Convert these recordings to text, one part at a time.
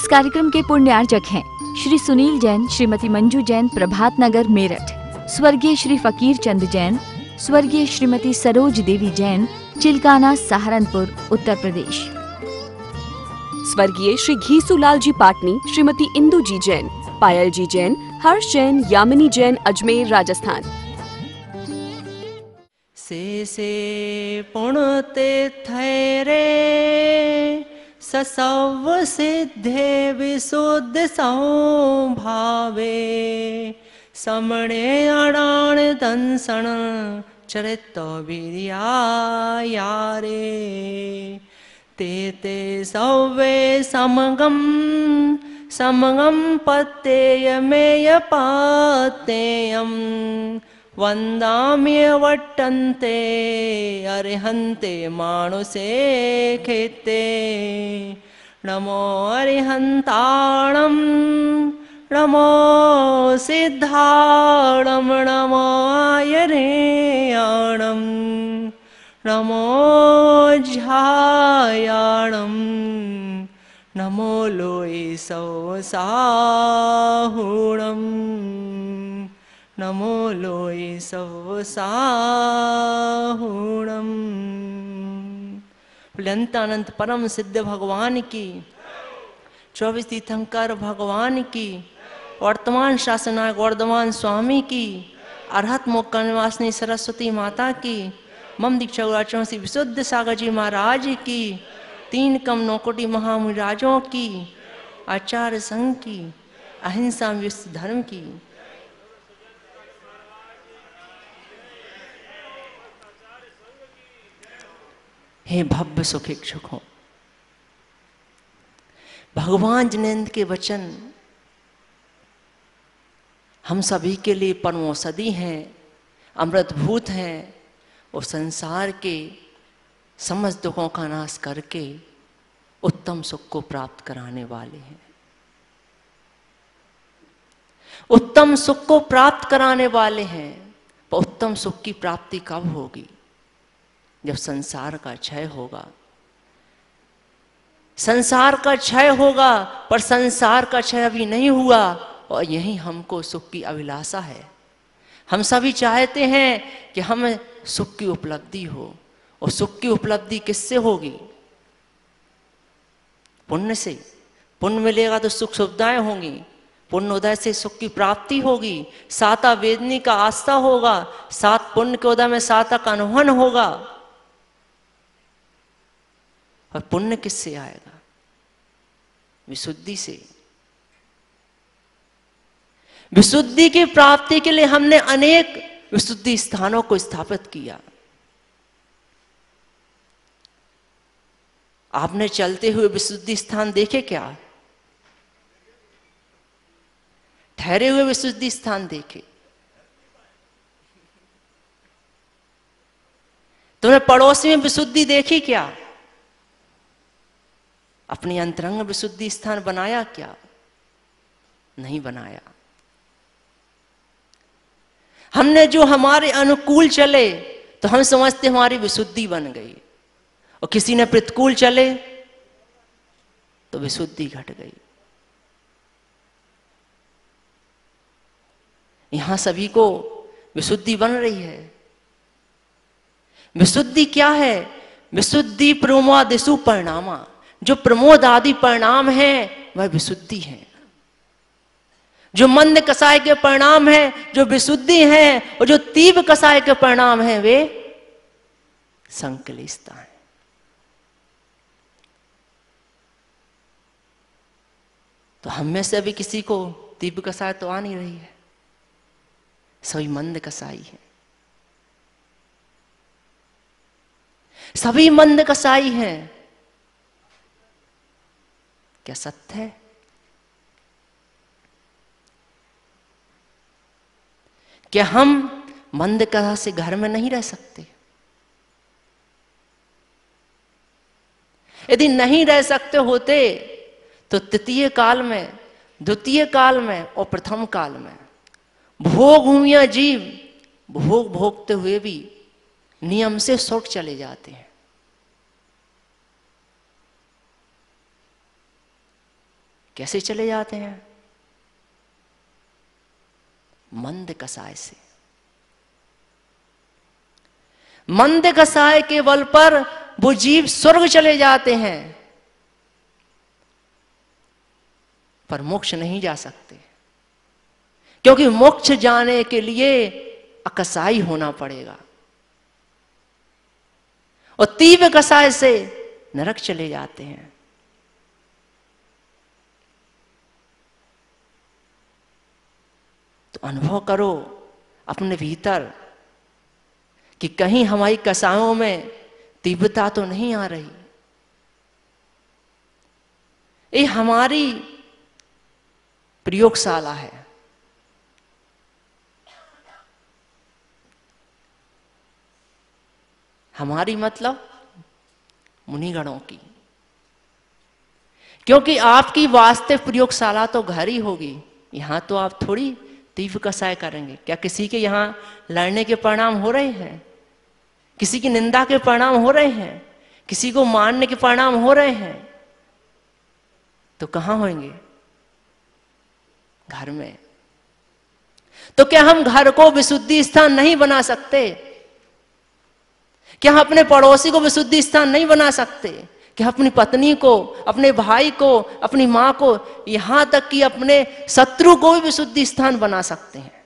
कार्यक्रम के पुण्यार्जक हैं श्री सुनील जैन, श्रीमती मंजू जैन, प्रभात नगर, मेरठ। स्वर्गीय श्री फकीर चंद जैन, स्वर्गीय श्रीमती सरोज देवी जैन, चिलकाना, सहारनपुर, उत्तर प्रदेश। स्वर्गीय श्री घीसूलाल जी पाटनी, श्रीमती इंदू जी जैन, पायल जी जैन, हर्ष जैन, यामिनी जैन, अजमेर, राजस्थान। से पुण्यते थैरे ससव सिद्धे विशुद्ध भावे समणे अडाण दंसन चरित विद्या यारे ते सौवे समगम पत्तेयमेय पातेयम वंदाम्य वट्टन्ते अरिहन्ते मानुषे खेते नमो अरिहन्ताणं नमो सिद्धाणं नमो आयरेयाणं नमो झायाणं नमो लोये सवसाहुणं नमो लोये सवसाहुणं। अनंत परम सिद्ध भगवान की, 24 तीर्थंकर भगवान की, वर्तमान शासनायक वर्धमान स्वामी की, अरहत मोक्ष निवासिनी सरस्वती माता की, मम दीक्षा गुराचरण श्री विशुद्ध सागर जी महाराज की, 3 कम 9 कोटि महामुराजों की, आचार्य संघ की, अहिंसा विश्व धर्म की। हे भव्य सुखिक्षुक हो, भगवान जिनेन्द्र के वचन हम सभी के लिए परमौषधि हैं, अमृतभूत हैं और संसार के समस्त दुखों का नाश करके उत्तम सुख को प्राप्त कराने वाले हैं। उत्तम सुख को प्राप्त कराने वाले हैं, पर उत्तम सुख की प्राप्ति कब होगी? जब संसार का क्षय होगा। संसार का क्षय होगा, पर संसार का क्षय अभी नहीं हुआ और यही हमको सुख की अभिलाषा है। हम सभी चाहते हैं कि हमें सुख की उपलब्धि हो, और सुख की उपलब्धि किससे होगी? पुण्य से। पुण्य मिलेगा तो सुख सुविधाएं होंगी, पुण्य उदय से सुख की प्राप्ति होगी, साता वेदनी का आस्था होगा, 7 पुण्य के उदय में साता का अनुभव होगा। और पुण्य किससे आएगा? विशुद्धि से। विशुद्धि की प्राप्ति के लिए हमने अनेक विशुद्धि स्थानों को स्थापित किया। आपने चलते हुए विशुद्धि स्थान देखे क्या? ठहरे हुए विशुद्धि स्थान देखे? तुमने पड़ोसी में विशुद्धि देखी क्या? अपनी अंतरंग विशुद्धि स्थान बनाया क्या? नहीं बनाया। हमने जो हमारे अनुकूल चले तो हम समझते हमारी विशुद्धि बन गई, और किसी ने प्रतिकूल चले तो विशुद्धि घट गई। यहां सभी को विशुद्धि बन रही है। विशुद्धि क्या है? विशुद्धि प्रमोदिषु परिणामा। जो प्रमोद आदि परिणाम है वह विशुद्धि है। जो मंद कसाय के परिणाम है जो विशुद्धि है, और जो तीव्र कसाय के परिणाम है वे संकलिष्ठता है। तो हम में से अभी किसी को तीव्र कसाय तो आ नहीं रही है, सभी मंद कसाई है। सभी मंद कसाई हैं। क्या सत्य है? क्या हम मंद कसा से घर में नहीं रह सकते? यदि नहीं रह सकते होते तो तृतीय काल में, द्वितीय काल में और प्रथम काल में भोग भूमिया जीव भोग भोगते हुए भी नियम से स्वर्ग चले जाते हैं। कैसे चले जाते हैं? मंद कसाय से। मंद कसाय के बल पर वो जीव स्वर्ग चले जाते हैं, पर मोक्ष नहीं जा सकते, क्योंकि मोक्ष जाने के लिए अकसाई होना पड़ेगा, और तीव्र कसाय से नरक चले जाते हैं। तो अनुभव करो अपने भीतर कि कहीं हमारी कसायों में तीव्रता तो नहीं आ रही। ये हमारी प्रयोगशाला है। हमारी मतलब मुनिगणों की, क्योंकि आपकी वास्तविक प्रयोगशाला तो घर ही होगी। यहां तो आप थोड़ी तीव्र कसाय करेंगे। क्या किसी के यहां लड़ने के परिणाम हो रहे हैं? किसी की निंदा के परिणाम हो रहे हैं? किसी को मारने के परिणाम हो रहे हैं? तो कहां होंगे? घर में। तो क्या हम घर को विशुद्धि स्थान नहीं बना सकते? क्या हम अपने पड़ोसी को विशुद्धि स्थान नहीं बना सकते? क्या अपनी पत्नी को, अपने भाई को, अपनी मां को, यहां तक कि अपने शत्रु को भी विशुद्धि स्थान बना सकते हैं?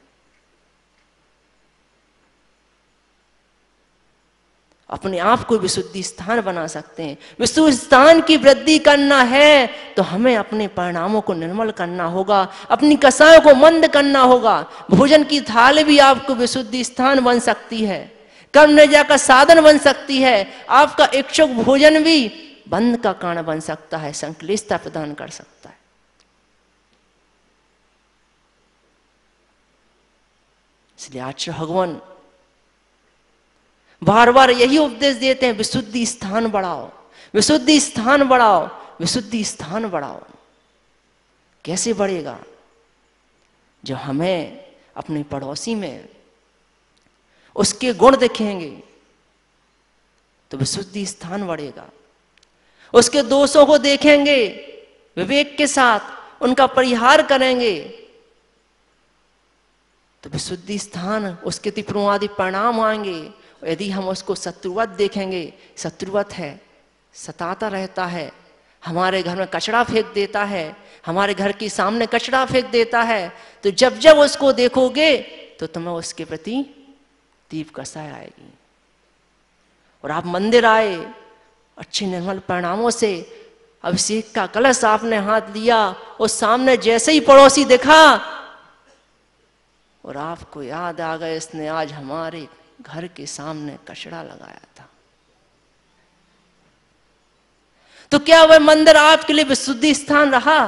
अपने आप को विशुद्धि स्थान बना सकते हैं। विशुद्ध स्थान की वृद्धि करना है तो हमें अपने परिणामों को निर्मल करना होगा, अपनी कसायों को मंद करना होगा। भोजन की थाली भी आपको विशुद्धि स्थान बन सकती है, कर्म निर्जा का साधन बन सकती है। आपका इच्छुक भोजन भी बंध का कारण बन सकता है, संक्लिष्टता प्रदान कर सकता है। इसलिए आचार्य भगवान बार बार यही उपदेश देते हैं, विशुद्धि स्थान बढ़ाओ, विशुद्धि स्थान बढ़ाओ, विशुद्धि स्थान बढ़ाओ। कैसे बढ़ेगा? जो हमें अपने पड़ोसी में उसके गुण दिखेंगे तो विशुद्धि स्थान बढ़ेगा। उसके दोषों को देखेंगे, विवेक के साथ उनका परिहार करेंगे तो विशुद्धि स्थान, उसके तिप्रवादी परिणाम आएंगे। यदि हम उसको शत्रुवत देखेंगे, शत्रुवत है, सताता रहता है, हमारे घर में कचरा फेंक देता है, हमारे घर के सामने कचरा फेंक देता है, तो जब जब उसको देखोगे तो तुम्हें उसके प्रति तीव्र कसाय आएगी। और आप मंदिर आए अच्छे निर्मल परिणामों से, अभिषेक का कलश आपने हाथ लिया, उस सामने जैसे ही पड़ोसी दिखा और आपको याद आ गया इसने आज हमारे घर के सामने कचरा लगाया था, तो क्या वह मंदिर आपके लिए विशुद्धि स्थान रहा?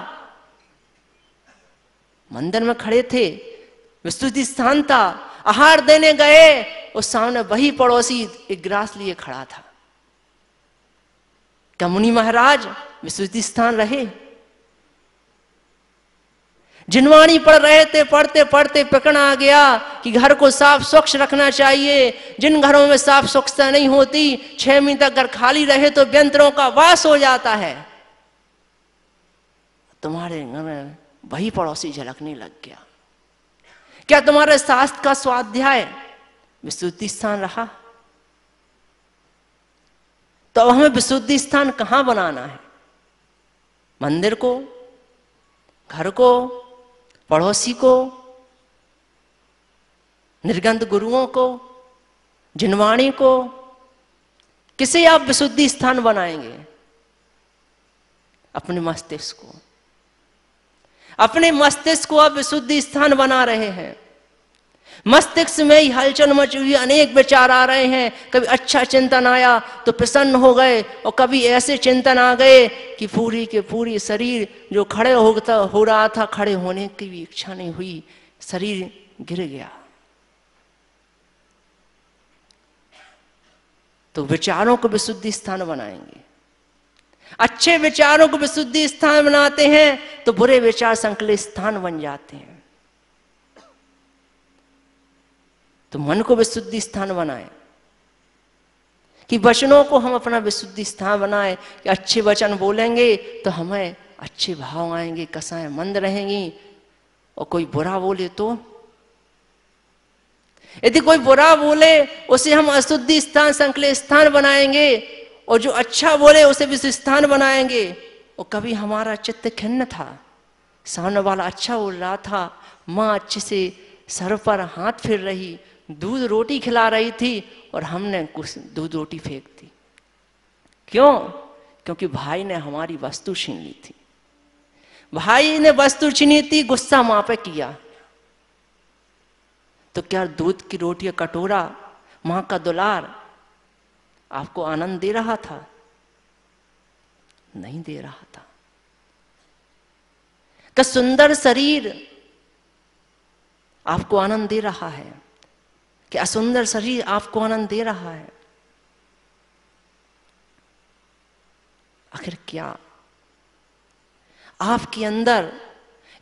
मंदिर में खड़े थे, विशुद्धि स्थान था, आहार देने गए, उस सामने वही पड़ोसी एक गिलास लिए खड़ा था। क्या मुनि महाराज विशुद्धि स्थान रहे? जिनवाणी पढ़ रहे थे, पढ़ते पढ़ते प्रकरण आ गया कि घर को साफ स्वच्छ रखना चाहिए। जिन घरों में साफ स्वच्छता नहीं होती, 6 महीने तक घर खाली रहे तो व्यंतरों का वास हो जाता है। तुम्हारे घर में वही पड़ोसी झलकने लग गया। क्या तुम्हारे शास्त्र का स्वाध्याय विशुद्धि स्थान रहा? तो अब हमें विशुद्धि स्थान कहां बनाना है? मंदिर को, घर को, पड़ोसी को, निर्गंध गुरुओं को, जिनवाणी को? किसे आप विशुद्धि स्थान बनाएंगे? अपने मस्तिष्क को। अपने मस्तिष्क को आप विशुद्धि स्थान बना रहे हैं। मस्तिष्क में ही हलचल मची हुई अनेक विचार आ रहे हैं। कभी अच्छा चिंतन आया तो प्रसन्न हो गए, और कभी ऐसे चिंतन आ गए कि पूरी के पूरी शरीर जो खड़े हो रहा था, खड़े होने की भी इच्छा नहीं हुई, शरीर गिर गया। तो विचारों को विशुद्धि स्थान बनाएंगे। अच्छे विचारों को विशुद्धि स्थान बनाते हैं तो बुरे विचार संकलित स्थान बन जाते हैं। तो मन को विशुद्धि स्थान बनाएं, कि वचनों को हम अपना विशुद्धि स्थान बनाएं, कि अच्छे वचन बोलेंगे तो हमें अच्छे भाव आएंगे, कसाएं मंद रहेंगी। और कोई बुरा बोले तो, यदि कोई बुरा बोले उसे हम अशुद्धि स्थान, संकलेश स्थान बनाएंगे, और जो अच्छा बोले उसे विशुद्ध स्थान बनाएंगे। और कभी हमारा चित्त खिन्न था, सामने वाला अच्छा बोल रहा था, माँ अच्छे से सर पर हाथ फिर रही, दूध रोटी खिला रही थी, और हमने कुछ दूध रोटी फेंक दी। क्यों? क्योंकि भाई ने हमारी वस्तु छीन ली थी। भाई ने वस्तु छीनी थी, गुस्सा माँ पे किया, तो क्या दूध की रोटी, कटोरा, माँ का दुलार आपको आनंद दे रहा था? नहीं दे रहा था। क्या सुंदर शरीर आपको आनंद दे रहा है? क्या असुंदर शरीर आपको आनंद दे रहा है? आखिर क्या आपके अंदर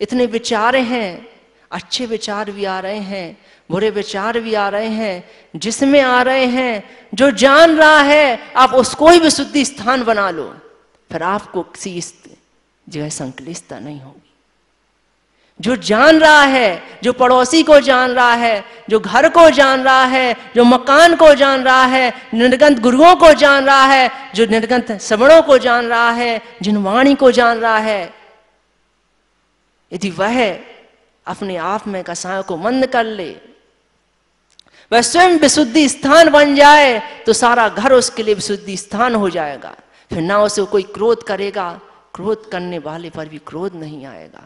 इतने विचार हैं, अच्छे विचार भी आ रहे हैं, बुरे विचार भी आ रहे हैं, जिसमें आ रहे हैं, जो जान रहा है आप उसको ही विशुद्धि स्थान बना लो, फिर आपको किसी जगह संकलिष्टता नहीं होगी। जो जान रहा है, जो पड़ोसी को जान रहा है, जो घर को जान रहा है, जो मकान को जान रहा है, निर्गंत गुरुओं को जान रहा है, जो निर्गंत श्रवणों को जान रहा है, जिन वाणी को जान रहा है, यदि वह अपने आप में कसायों को मंद कर ले, वह स्वयं विशुद्धि स्थान बन जाए, तो सारा घर उसके लिए विशुद्धि स्थान हो जाएगा। फिर ना उसे कोई क्रोध करेगा, क्रोध करने वाले पर भी क्रोध नहीं आएगा।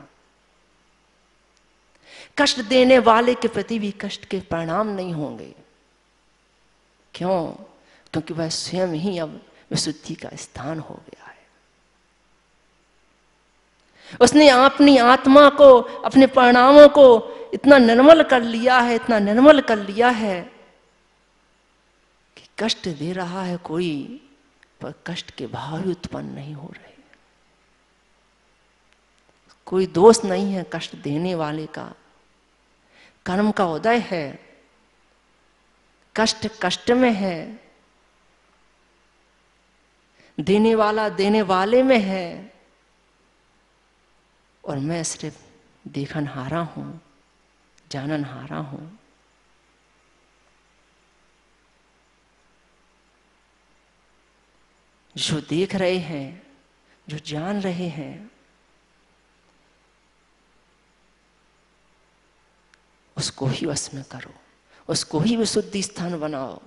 कष्ट देने वाले के प्रति भी कष्ट के परिणाम नहीं होंगे। क्यों? क्योंकि वह स्वयं ही अब विशुद्धि का स्थान हो गया है। उसने अपनी आत्मा को, अपने परिणामों को इतना निर्मल कर लिया है, इतना निर्मल कर लिया है कि कष्ट दे रहा है कोई, पर कष्ट के भाव ही उत्पन्न नहीं हो रहे। कोई दोष नहीं है कष्ट देने वाले का, कर्म का उदय है। कष्ट कष्ट में है, देने वाला देने वाले में है, और मैं सिर्फ देखनहारा हूं, जाननहारा हूं। जो देख रहे हैं, जो जान रहे हैं, उसको ही वश में करो, उसको ही विशुद्धि स्थान बनाओ।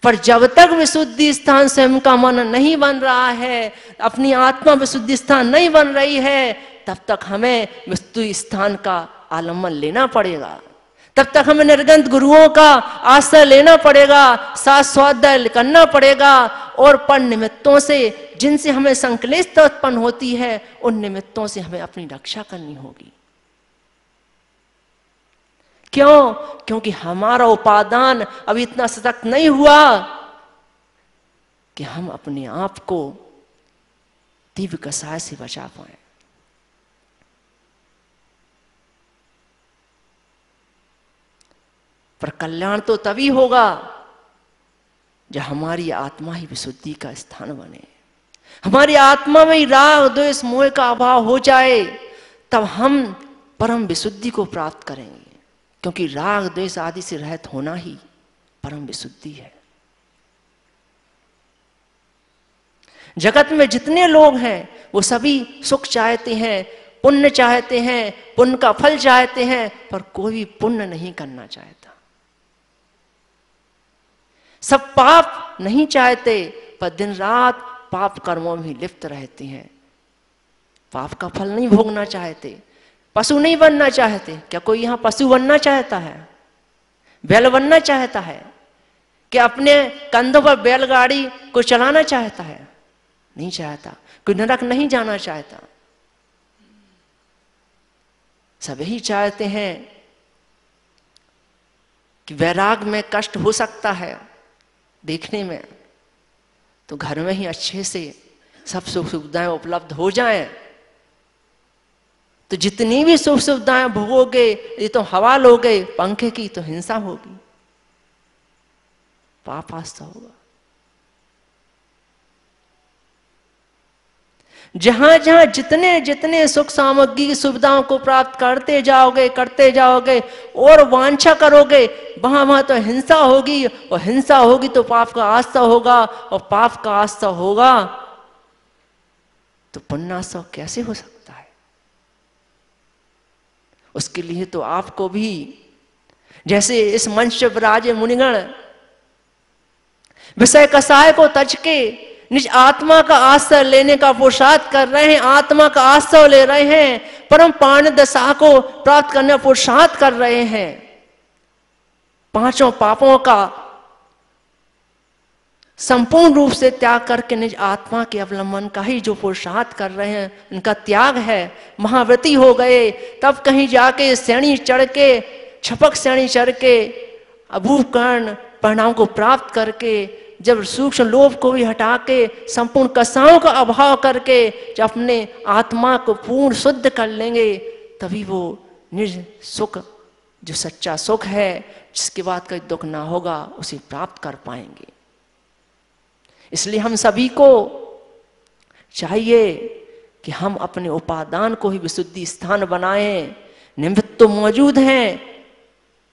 पर जब तक विशुद्धि स्थान स्वयं का मन नहीं बन रहा है, अपनी आत्मा विशुद्धि स्थान नहीं बन रही है, तब तक हमें विशुद्धि स्थान का आलम्बन लेना पड़ेगा। तब तक हमें निर्गंत गुरुओं का आश्रय लेना पड़ेगा, साथ स्वाध्याय करना पड़ेगा, और पर निमित्तों से जिनसे हमें संक्लिष्टता उत्पन्न होती है, उन निमित्तों से हमें अपनी रक्षा करनी होगी। क्यों? क्योंकि हमारा उपादान अभी इतना सशक्त नहीं हुआ कि हम अपने आप को दिव्य कसाय से बचा पाए। पर कल्याण तो तभी होगा जब हमारी आत्मा ही विशुद्धि का स्थान बने, हमारी आत्मा में ही राग द्वेष मोह का अभाव हो जाए, तब हम परम विशुद्धि को प्राप्त करेंगे। क्योंकि राग द्वेष आदि से रहित होना ही परम विशुद्धि है। जगत में जितने लोग हैं वो सभी सुख चाहते हैं, पुण्य चाहते हैं, पुण्य का फल चाहते हैं, पर कोई भी पुण्य नहीं करना चाहता। सब पाप नहीं चाहते, पर दिन रात पाप कर्मों में लिप्त रहते हैं। पाप का फल नहीं भोगना चाहते, पशु नहीं बनना चाहते। क्या कोई यहां पशु बनना चाहता है? बैल बनना चाहता है? क्या अपने कंधों पर बैलगाड़ी को चलाना चाहता है? नहीं चाहता। कोई नरक नहीं जाना चाहता। सब यही चाहते हैं कि वैराग में कष्ट हो सकता है देखने में, तो घर में ही अच्छे से सब सुख सुविधाएं उपलब्ध हो जाएं, तो जितनी भी सुख सुविधाएं भोगोगे, ये तो हवा लोगे पंखे की, तो हिंसा होगी, पाप आस्था होगा। जहां जहां जितने जितने सुख सामग्री की सुविधाओं को प्राप्त करते जाओगे और वांछा करोगे, वहां वहां तो हिंसा होगी, और हिंसा होगी तो पाप का आस्था होगा, और पाप का आस्था होगा तो पुण्यास्था कैसे हो सकता है? उसके लिए तो आपको भी, जैसे इस मंच पर विराजे मुनिगण विषय कसाय को तज के निज आत्मा का आश्रय लेने का पुरुषार्थ कर रहे हैं, आत्मा का आश्रय ले रहे हैं, परम पावन दशा को प्राप्त करने का पुरुषार्थ कर रहे हैं, पांचों पापों का संपूर्ण रूप से त्याग करके निज आत्मा के अवलंबन का ही जो पुरुषार्थ कर रहे हैं, उनका त्याग है। महाव्रती हो गए, तब कहीं जाके श्रेणी चढ़ के, छपक श्रेणी चढ़ के, अभूप कर्ण परिणाम को प्राप्त करके, जब सूक्ष्म लोभ को भी हटा के, संपूर्ण कसाओं का अभाव करके, जब अपने आत्मा को पूर्ण शुद्ध कर लेंगे, तभी वो निज सुख, जो सच्चा सुख है, जिसके बाद कोई दुख ना होगा, उसे प्राप्त कर पाएंगे। इसलिए हम सभी को चाहिए कि हम अपने उपादान को ही विशुद्धि स्थान बनाएं। निमित्त तो मौजूद हैं,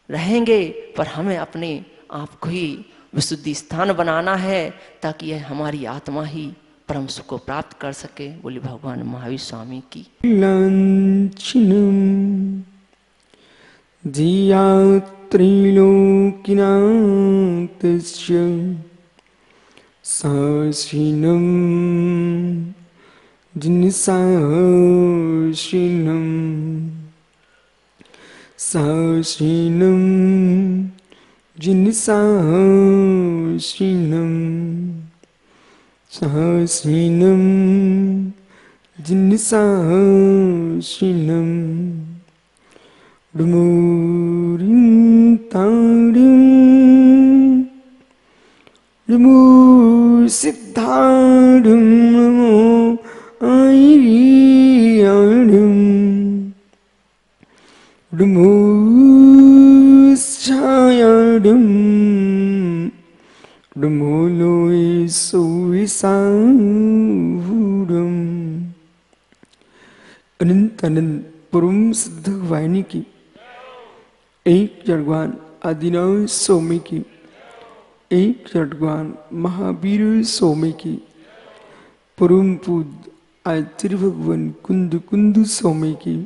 रहेंगे, पर हमें अपने आप को ही विशुद्धि स्थान बनाना है, ताकि यह हमारी आत्मा ही परम सुख को प्राप्त कर सके। बोले भगवान महावीर स्वामी की। लांछनम जिया त्रिलोकिनां तस्य साशिनम जिनसाशिनम साशिनम जिनसाशिनम साशिनम जिनसाशिनम डुमुरिं तारिं डुमु सिद्धाडुं नमो आयरियाडुं डुमु छायाडुं डुमु लोई सुविसाडुं। अनंत अनंत परम सिद्ध वाहिनी की, एक जड़वान आदिनाथ स्वामी की, एक जड़वान महावीर स्वामी की, परम पूज्य आचार्य भगवान कुंद कुंद स्वामी की,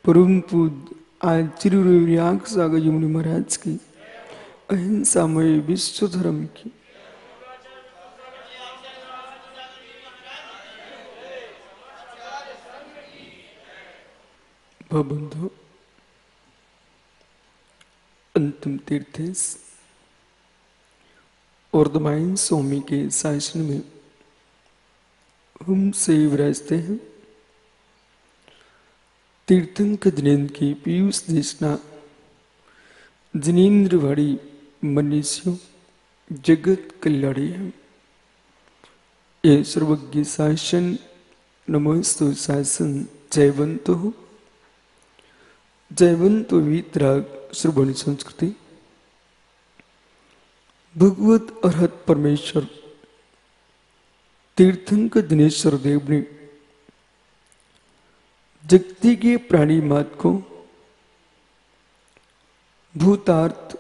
परम पूज्य आचार्य रविराग सागर यमुनि महाराज की, अहिंसामय विश्व धर्म की। बंधु, अंतिम तीर्थ वर्धमान स्वामी के शासन में हम से विराजते हैं। तीर्थंकर जिनेन्द्र की पीयूष देशना जिनेन्द्र वाड़ी मनुष्यों जगत कल्याणी है। ये सर्वज्ञ शासन नमस्तु शासन जयवंत हो, जयवंत वीतराग श्रवण संस्कृति। भगवत अरहत परमेश्वर तीर्थंकर दिनेश्वर देव ने जगती के प्राणी मात को भूतार्थ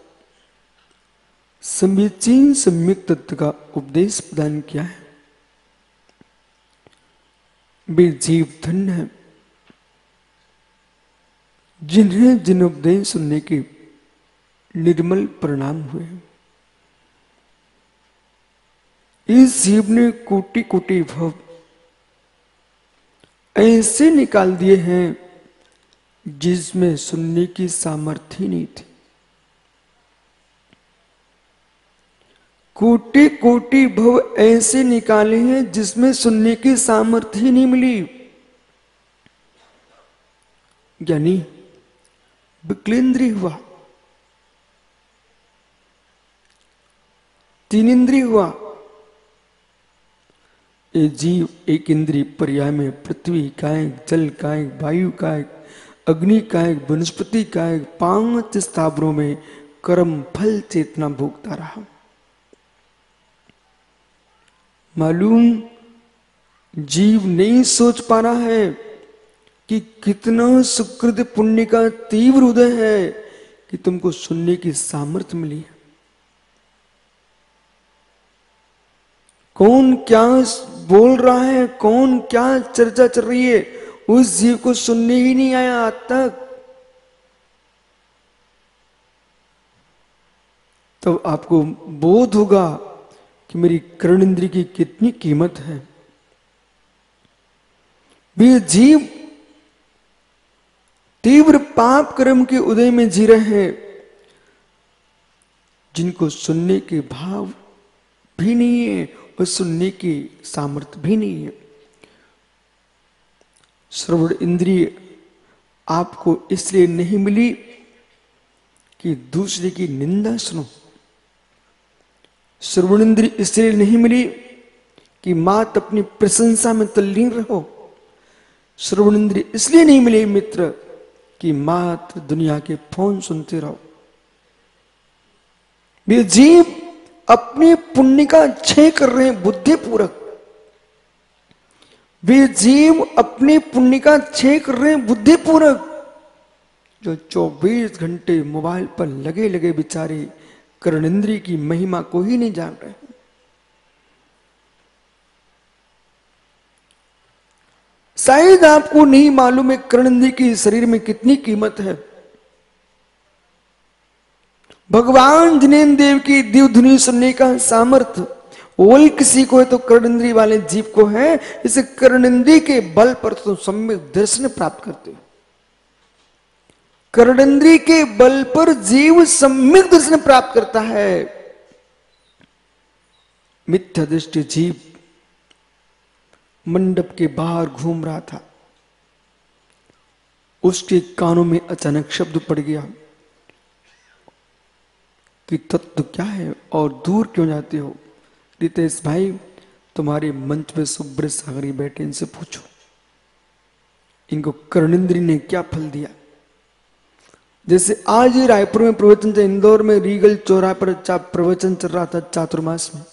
समीचीन सम्यक तत्व का उपदेश प्रदान किया है। वे जीव धन्य है जिन्हें जिन उपदेश सुनने के निर्मल परिणाम हुए। इस जीव ने कोटि कोटि भव ऐसे निकाल दिए हैं जिसमें सुनने की सामर्थ्य नहीं थी। कोटि कोटि भव ऐसे निकाले हैं जिसमें सुनने की सामर्थ्य नहीं मिली। यानी विकलेंद्रिय हुआ, तीन इंद्रिय हुआ। ये जीव एक इंद्रिय पर्याय में पृथ्वी कायक, जल कायक, वायु कायक, अग्नि कायक, वनस्पति कायक, 5 स्थावरों में कर्म फल चेतना भोगता रहा। मालूम जीव नहीं सोच पा रहा है कि कितना सुकृत पुण्य का तीव्र उदय है कि तुमको सुनने की सामर्थ्य मिली है। कौन क्या बोल रहा है, कौन क्या चर्चा चल रही है, उस जीव को सुनने ही नहीं आया आज तक। तो आपको बोध होगा कि मेरी कर्णेंद्रिय की कितनी कीमत है। वे जीव तीव्र पाप कर्म के उदय में जी रहे हैं, जिनको सुनने के भाव भी नहीं है और सुनने की सामर्थ्य भी नहीं है। श्रवण इंद्रिय आपको इसलिए नहीं मिली कि दूसरे की निंदा सुनो। श्रवण इंद्रिय इसलिए नहीं मिली कि मात अपनी प्रशंसा में तल्लीन रहो। श्रवण इंद्रिय इसलिए नहीं मिली मित्र कि मात्र दुनिया के फोन सुनते रहो। वे जीव अपने पुण्य का क्षय कर रहे हैं बुद्धिपूर्वक। वे जीव अपने पुण्य का क्षय कर रहे हैं बुद्धिपूर्वक। जो 24 घंटे मोबाइल पर लगे लगे बेचारे कर्णेंद्रिय की महिमा को ही नहीं जान रहे। शायद आपको नहीं मालूम है कर्णेंद्रिय की शरीर में कितनी कीमत है। भगवान जिनेन्द्र देव की दिव्य धुनी सुनने का सामर्थ्य ओल किसी को है तो कर्णेंद्रिय वाले जीव को है। इसे कर्णेंद्रिय के बल पर तो सम्यक दर्शन प्राप्त करते हो। कर्णेंद्रिय के बल पर जीव सम्यक दर्शन प्राप्त करता है। मिथ्या दृष्टि जीव मंडप के बाहर घूम रहा था, उसके कानों में अचानक शब्द पड़ गया कि तत्व क्या है और दूर क्यों जाते हो। रितेश भाई, तुम्हारे मंच पे सुब्रत सागरी बैठे, इनसे पूछो इनको कर्णेंद्रिय ने क्या फल दिया। जैसे आज ही रायपुर में प्रवचन था, इंदौर में रीगल चौराहे पर प्रवचन चल रहा था चातुर्मास में।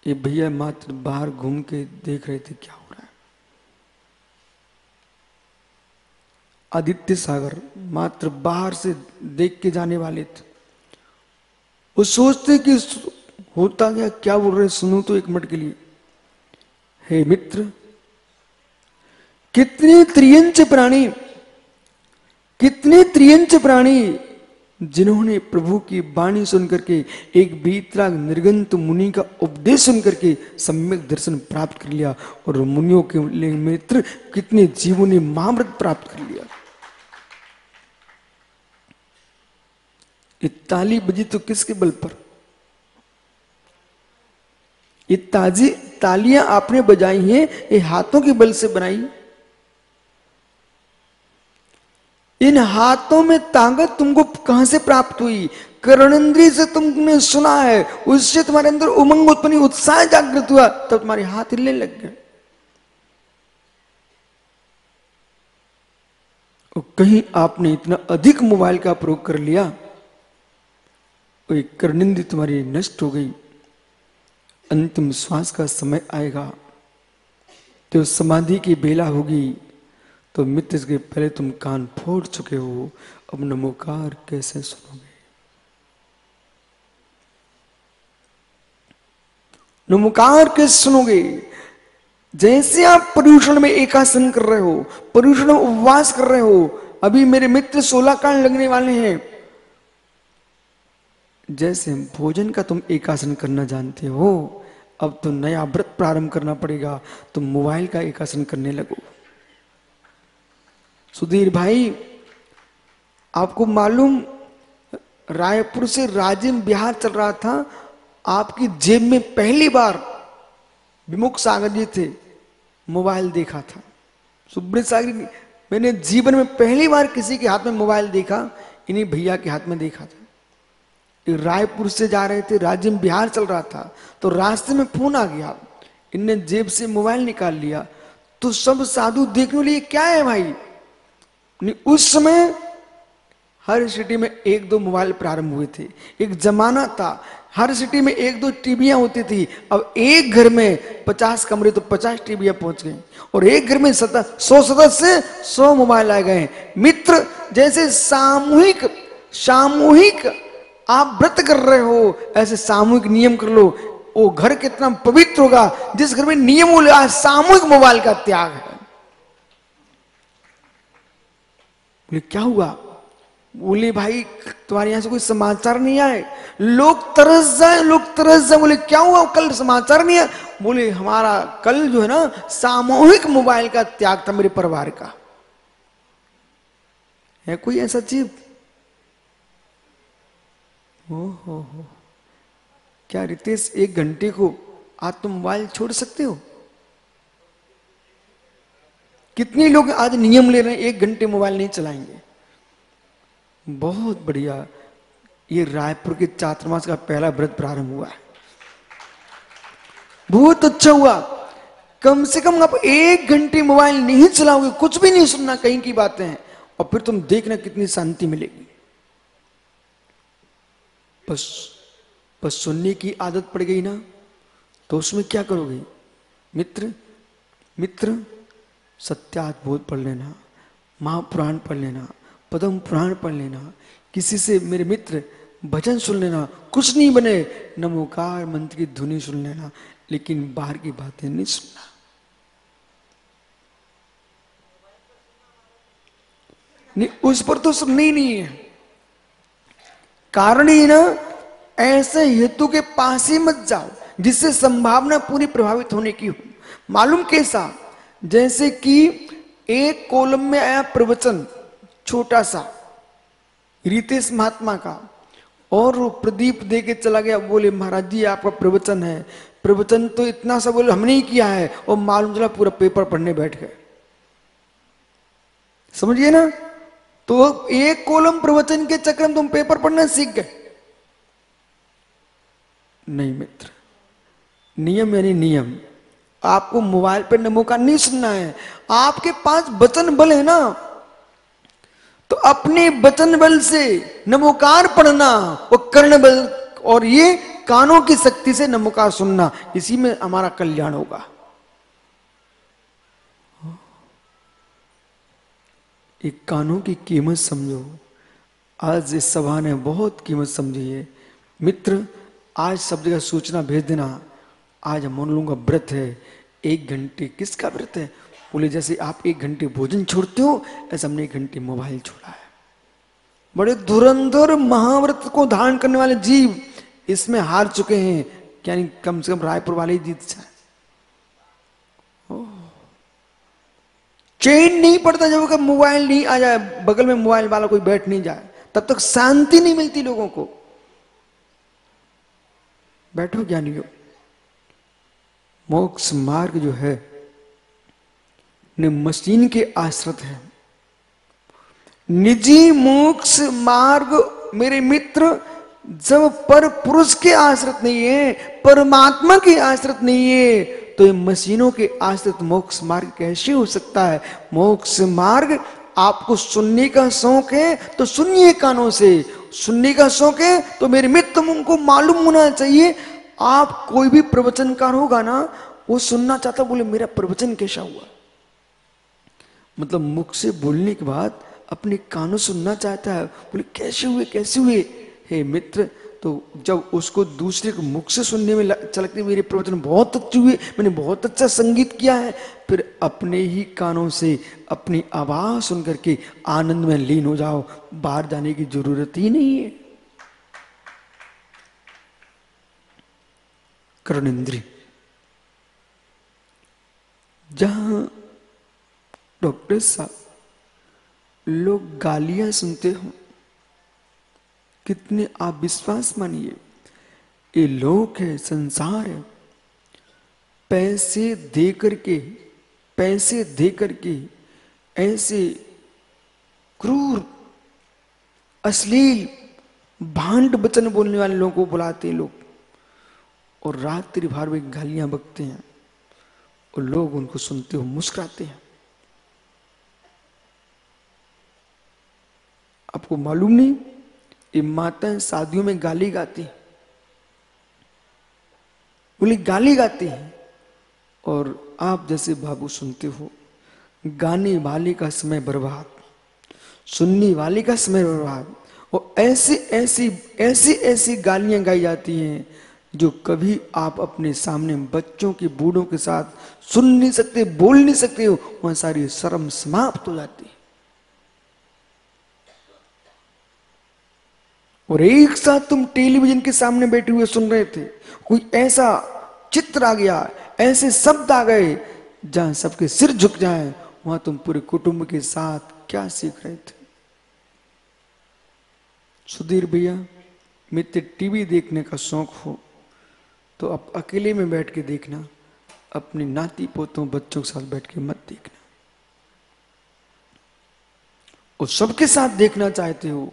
ये भैया मात्र बाहर घूम के देख रहे थे क्या हो रहा है। आदित्य सागर मात्र बाहर से देख के जाने वाले थे। वो सोचते कि होता क्या बोल रहे, सुनो तो एक मिनट के लिए। हे मित्र, कितने त्रियंच प्राणी जिन्होंने प्रभु की वाणी सुनकर के एक वीतराग निर्गंत मुनि का उपदेश सुनकर के सम्यक दर्शन प्राप्त कर लिया। और मुनियों के मित्र कितने जीवों ने महामृत प्राप्त कर लिया। ये ताली बजी तो किसके बल पर? ये तालियां आपने बजाई हैं, ये हाथों के बल से बनाई। इन हाथों में ताकत तुमको कहां से प्राप्त हुई? कर्णेंद्रिय से तुमने सुना है, उससे तुम्हारे अंदर उमंग उत्पन्न, उत्साह जागृत हुआ, तब तुम्हारे हाथ हिलने लग गए। और कहीं आपने इतना अधिक मोबाइल का प्रयोग कर लिया, कर्णेंद्रिय तुम्हारी नष्ट हो गई। अंतिम श्वास का समय आएगा तो समाधि की बेला होगी, तो मित्र के पहले तुम कान फोड़ चुके हो, अब नमोकार कैसे सुनोगे? नमोकार कैसे सुनोगे? जैसे आप पर्यूषण में एकासन कर रहे हो, पर्यूषण में उपवास कर रहे हो, अभी मेरे मित्र 16 कान लगने वाले हैं। जैसे भोजन का तुम एकासन करना जानते हो, अब तो नया व्रत प्रारंभ करना पड़ेगा, तुम मोबाइल का एकासन करने लगो। सुधीर भाई, आपको मालूम रायपुर से राजिम बिहार चल रहा था, आपकी जेब में पहली बार विमुख सागर जी थे, मोबाइल देखा था। सुब्रत सागर, मैंने जीवन में पहली बार किसी के हाथ में मोबाइल देखा, इन्हीं भैया के हाथ में देखा था। रायपुर से जा रहे थे, राजिम बिहार चल रहा था, तो रास्ते में फोन आ गया, इनने जेब से मोबाइल निकाल लिया, तो सब साधु देखने लिए क्या है भाई। उस समय हर सिटी में एक दो मोबाइल प्रारंभ हुए थे। एक जमाना था हर सिटी में एक दो टीवियां होती थी। अब एक घर में 50 कमरे तो 50 टीवियां पहुंच गई, और एक घर में 100 सदस्य 100 मोबाइल आ गए। मित्र, जैसे सामूहिक सामूहिक आप व्रत कर रहे हो, ऐसे सामूहिक नियम कर लो। वो घर कितना पवित्र होगा जिस घर में नियम हो, सामूहिक मोबाइल का त्याग है। बोले क्या हुआ? बोले भाई तुम्हारे यहां से कोई समाचार नहीं आए, लोग तरस जाए, लोग तरस जाए। बोले क्या हुआ, कल समाचार नहीं आया? बोले हमारा कल जो है ना सामूहिक मोबाइल का त्याग था मेरे परिवार का। है कोई ऐसा चीज? हो क्या रितेश, 1 घंटे को आज तुम मोबाइल छोड़ सकते हो? कितने लोग आज नियम ले रहे हैं 1 घंटे मोबाइल नहीं चलाएंगे। बहुत बढ़िया, ये रायपुर के चातुर्मास का पहला व्रत प्रारंभ हुआ है। बहुत अच्छा हुआ। कम से कम आप 1 घंटे मोबाइल नहीं चलाओगे, कुछ भी नहीं सुनना, कहीं की बातें हैं, और फिर तुम देखना कितनी शांति मिलेगी। बस सुनने की आदत पड़ गई ना, तो उसमें क्या करोगे? मित्र सत्यात्मबोध पढ़ लेना, महापुराण पढ़ लेना, पद्म पुराण पढ़ लेना, किसी से मेरे मित्र भजन सुन लेना। कुछ नहीं बने, नमोकार मंत्र की धुनी सुन लेना, लेकिन बाहर की बातें नहीं सुनना। नहीं, उस पर तो सुनना ही नहीं है। कारण ही ना, ऐसे हेतु के पास ही मत जाओ जिससे संभावना पूरी प्रभावित होने की हो। मालूम कैसा? जैसे कि एक कॉलम में आया प्रवचन छोटा सा रितेश महात्मा का, और वो प्रदीप दे के चला गया। बोले महाराज जी आपका प्रवचन है। प्रवचन तो इतना सा बोले हमने ही किया है, और मालूम चला पूरा पेपर पढ़ने बैठ गए। समझिए ना, तो एक कॉलम प्रवचन के चक्कर में तुम पेपर पढ़ना सीख गए। नहीं मित्र, नियम यानी नियम। आपको मोबाइल पे नमोकार नहीं सुनना है। आपके पास वचन बल है ना, तो अपने वचन बल से नमोकार पढ़ना, वो कर्ण बल और ये कानों की शक्ति से नमोकार सुनना, इसी में हमारा कल्याण होगा। एक कानों की कीमत समझो। आज इस सभा ने बहुत कीमत समझी है। मित्र, आज सब जगह सूचना भेज देना, आज हम उन लोगों का व्रत है। 1 घंटे किसका व्रत है? बोले जैसे आप 1 घंटे भोजन छोड़ते हो, ऐसे हमने 1 घंटे मोबाइल छोड़ा है। बड़े धुरंधर महाव्रत को धारण करने वाले जीव इसमें हार चुके हैं, यानी कम से कम रायपुर वाले ही जीत जाए। चैन नहीं पड़ता जब तक मोबाइल नहीं आ जाए, बगल में मोबाइल वाला कोई बैठ नहीं जाए, तब तक शांति नहीं मिलती लोगों को। बैठो ज्ञानियों, मोक्ष मार्ग जो है न मशीन के आश्रित है। निजी मोक्ष मार्ग मेरे मित्र जब पर पुरुष के आश्रित नहीं है, परमात्मा के आश्रित नहीं है, तो ये मशीनों के आश्रित मोक्ष मार्ग कैसे हो सकता है? मोक्ष मार्ग आपको सुनने का शौक है तो सुनिए कानों से। सुनने का शौक है तो मेरे मित्र तुमको मालूम होना चाहिए। आप कोई भी प्रवचनकार होगा ना, वो सुनना चाहता, बोले मेरा प्रवचन कैसा हुआ, मतलब मुख से बोलने के बाद अपने कानों सुनना चाहता है, बोले कैसे हुए कैसे हुए। हे मित्र, तो जब उसको दूसरे को मुख से सुनने में चलते मेरे प्रवचन बहुत अच्छे हुए, मैंने बहुत अच्छा संगीत किया है, फिर अपने ही कानों से अपनी आवाज सुन करके आनंद में लीन हो जाओ, बाहर जाने की जरूरत ही नहीं है। कर्णेंद्रिय, जहां डॉक्टर साहब लोग गालियां सुनते हो, कितने आप विश्वास मानिए, ये लोक है, संसार है। पैसे दे करके ऐसे क्रूर अश्लील भांड वचन बोलने वाले लोगों को बुलाते हैं लोग, और रात्रि भर में गालियां बकते हैं, और लोग उनको सुनते हो मुस्कुराते हैं। आपको मालूम नहीं, ये माताएं शादियों में गाली गाती हैं, बोली गाली गाती हैं, और आप जैसे बाबू सुनते हो, गाने वाले का समय बर्बाद, सुनने वाले का समय बर्बाद। और ऐसी ऐसी ऐसी ऐसी गालियां गाई जाती हैं जो कभी आप अपने सामने बच्चों के बूढ़ों के साथ सुन नहीं सकते, बोल नहीं सकते हो, वहां सारी शर्म समाप्त हो जाती है। और एक साथ तुम टेलीविजन के सामने बैठे हुए सुन रहे थे, कोई ऐसा चित्र आ गया, ऐसे शब्द आ गए जहां सबके सिर झुक जाए, वहां तुम पूरे कुटुंब के साथ क्या सीख रहे थे? सुधीर भैया, मित्र टीवी देखने का शौक हो तो आप अकेले में बैठ के देखना, अपने नाती पोतों बच्चों के साथ बैठ के मत देखना। और सबके साथ देखना चाहते हो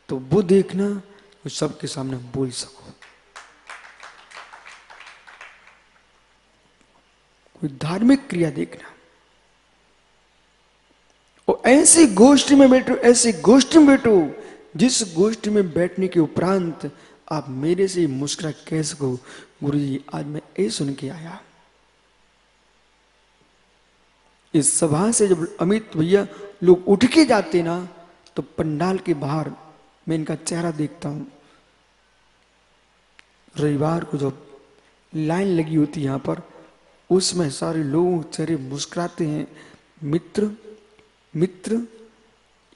तो वो देखना जो सबके सामने बोल सको। कोई धार्मिक क्रिया देखना। और ऐसी गोष्ठी में बैठो, ऐसी गोष्ठी में बैठो जिस गोष्ठी में बैठने के उपरांत आप मेरे से मुस्कुरा कह सको, गुरुजी आज मैं ये सुन के आया। इस सभा से जब अमित भैया लोग उठ के जाते ना, तो पंडाल के बाहर मैं इनका चेहरा देखता हूं। रविवार को जब लाइन लगी होती यहां पर, उसमें सारे लोग चेहरे मुस्कुराते हैं। मित्र मित्र,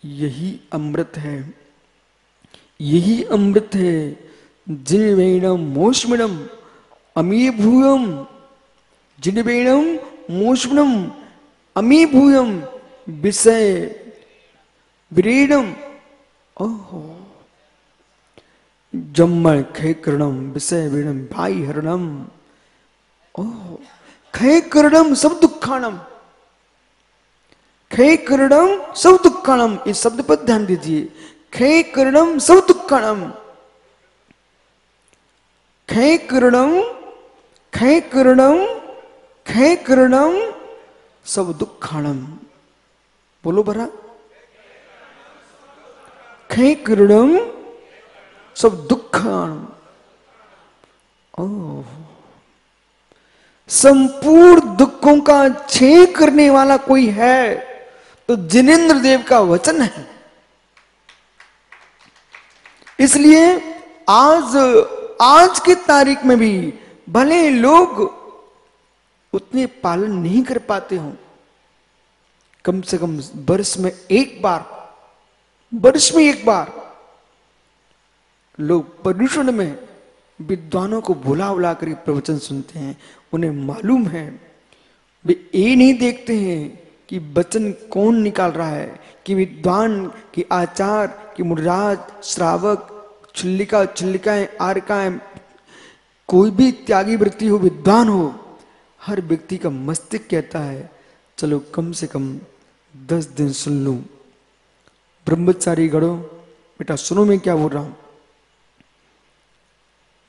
यही अमृत है, यही अमृत है। जिनवेणम मोष्मणम अमीभूयम, जिनवेणम मोष्मणम अमीभूयम विषय विरेणम। ओहो, जम्मल खैकरणम विषय विरणम भाई हरणम। ओहो, खैकरणम सब दुखाणम, खैकरणम सब दुखाणम। इस शब्द पर ध्यान दीजिए। खैकरणम सब दुखाणम, खैकरणम खैकरणम खैकरणम सब दुखाणम। बोलो भरा, खैकरणम सब दुखाणम। ओह, संपूर्ण दुखों का क्षय करने वाला कोई है तो जिनेंद्र देव का वचन है। इसलिए आज की तारीख में भी भले लोग उतने पालन नहीं कर पाते हो, कम से कम वर्ष में एक बार लोग पर्यूषण में विद्वानों को बुला बुला कर प्रवचन सुनते हैं। उन्हें मालूम है, वे ये नहीं देखते हैं कि वचन कौन निकाल रहा है, कि विद्वान, कि आचार्य, कि मुराज, श्रावक, छुल्लिकाएं, आरकाएं, कोई भी त्यागी वृत्ति हो, विद्वान हो, हर व्यक्ति का मस्तिष्क कहता है चलो कम से कम 10 दिन सुन लूं। ब्रह्मचारी गढ़ो, बेटा सुनो मैं क्या बोल रहा हूं।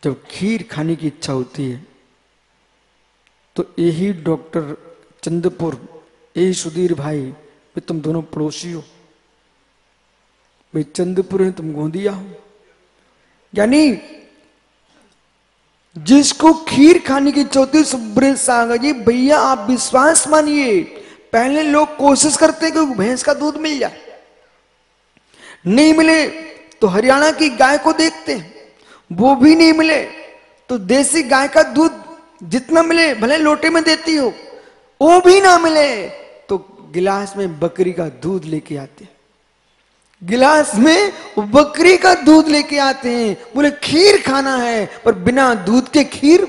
जब खीर खाने की इच्छा होती है तो यही डॉक्टर चंद्रपुर, यही सुधीर भाई, भाई तुम दोनों पड़ोसी हो, भाई चंद्रपुर है तुम गोंदिया हो, यानी जिसको खीर खाने की इच्छा होती है, सुब्रत सागर जी भैया आप विश्वास मानिए, पहले लोग कोशिश करते हैं कि भैंस का दूध मिल जाए, नहीं मिले तो हरियाणा की गाय को देखते हैं, वो भी नहीं मिले तो देसी गाय का दूध जितना मिले भले लोटे में देती हो, वो भी ना मिले तो गिलास में बकरी का दूध लेके आते हैं, गिलास में बकरी का दूध लेके आते हैं। बोले खीर खाना है, पर बिना दूध के खीर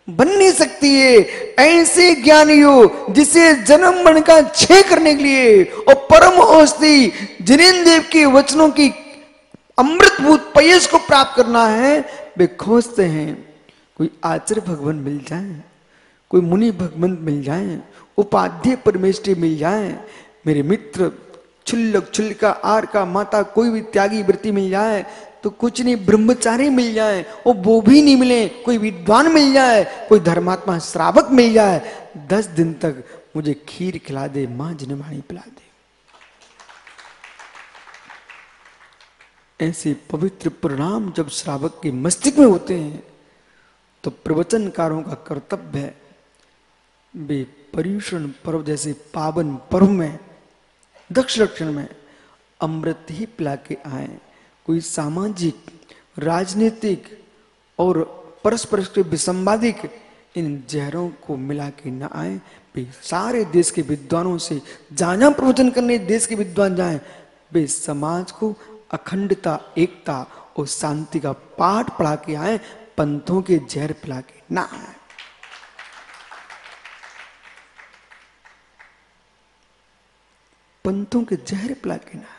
बन नहीं सकती है। ऐसे ज्ञानियों जिसे जन्म मरण का क्षय करने के लिए और परम औषधि जिनेंद्र देव के वचनों की अमृतभूत पयस को प्राप्त करना है, वे खोजते हैं कोई आचार्य भगवान मिल जाए, कोई मुनि भगवंत मिल जाए, उपाध्याय परमेष्ठी मिल जाए, मेरे मित्र छुल्लक छुल्लिका आर का माता कोई भी त्यागी वृत्ति मिल जाए तो कुछ नहीं, ब्रह्मचारी मिल जाए और वो भी नहीं मिले, कोई विद्वान मिल जाए, कोई धर्मात्मा श्रावक मिल जाए, 10 दिन तक मुझे खीर खिला दे, मां जनवाणी पिला दे। ऐसे पवित्र परिणाम जब श्रावक के मस्तिष्क में होते हैं तो प्रवचनकारों का कर्तव्य है वे पर्युषण पर्व जैसे पावन पर्व में दक्ष लक्षण में अमृत ही पिला के आए। कोई सामाजिक, राजनीतिक और परस्पर के विसंवादिक इन जहरों को मिला के न आए। वे सारे देश के विद्वानों से जहां प्रवचन करने देश के विद्वान जाएं, वे समाज को अखंडता, एकता और शांति का पाठ पढ़ा के आए, पंथों के जहर पिला के ना आए। पंथों के जहर पिला के ना आए।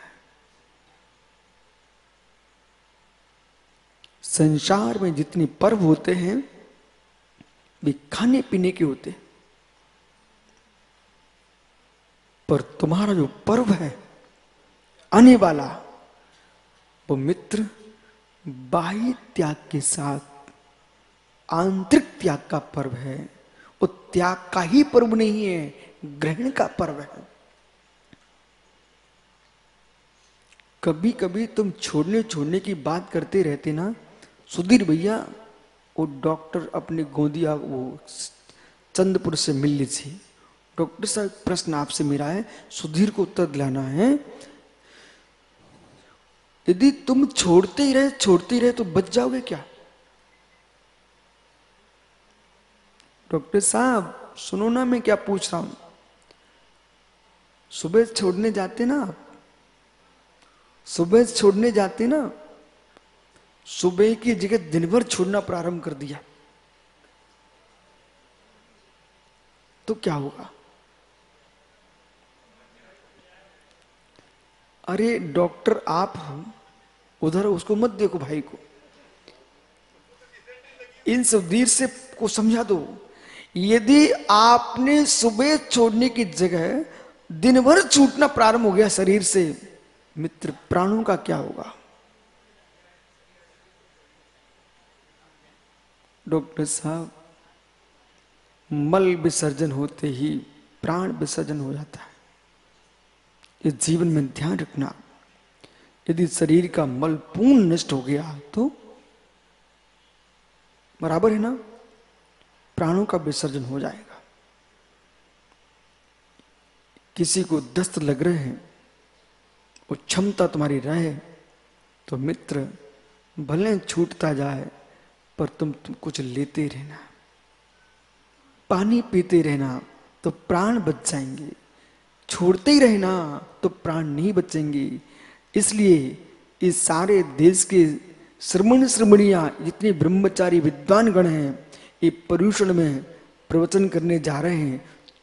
संसार में जितने पर्व होते हैं वे खाने पीने के होते हैं, पर तुम्हारा जो पर्व है आने वाला, वो मित्र बाह्य त्याग के साथ आंतरिक त्याग का पर्व है। वो त्याग का ही पर्व नहीं है, ग्रहण का पर्व है। कभी कभी तुम छोड़ने की बात करते रहते ना सुधीर भैया, वो डॉक्टर अपने गोंदिया वो चंद्रपुर से मिल ली थी। डॉक्टर साहब प्रश्न आपसे मेरा है, सुधीर को उत्तर दिलाना है। यदि तुम छोड़ते ही रहे तो बच जाओगे क्या? डॉक्टर साहब सुनो ना, मैं क्या पूछ रहा हूं। सुबह छोड़ने जाते ना, सुबह छोड़ने जाते ना, सुबह की जगह दिन भर छोड़ना प्रारंभ कर दिया तो क्या होगा? अरे डॉक्टर आप हो, उधर उसको मत देखो भाई को, इन सुधीर से को समझा दो। यदि आपने सुबह छोड़ने की जगह दिन भर छूटना प्रारंभ हो गया शरीर से, मित्र प्राणों का क्या होगा? डॉक्टर साहब मल विसर्जन होते ही प्राण विसर्जन हो जाता है। इस जीवन में ध्यान रखना, यदि शरीर का मल पूर्ण नष्ट हो गया तो बराबर है ना, प्राणों का विसर्जन हो जाएगा। किसी को दस्त लग रहे हैं, वो क्षमता तुम्हारी रहे तो मित्र भले छूटता जाए पर तुम कुछ लेते रहना, पानी पीते रहना तो प्राण बच जाएंगे। छोड़ते ही रहना तो प्राण नहीं बचेंगे। इसलिए इस सारे देश के श्रमणियां जितने ब्रह्मचारी विद्वान गण हैं, ये पर्युषण में प्रवचन करने जा रहे हैं,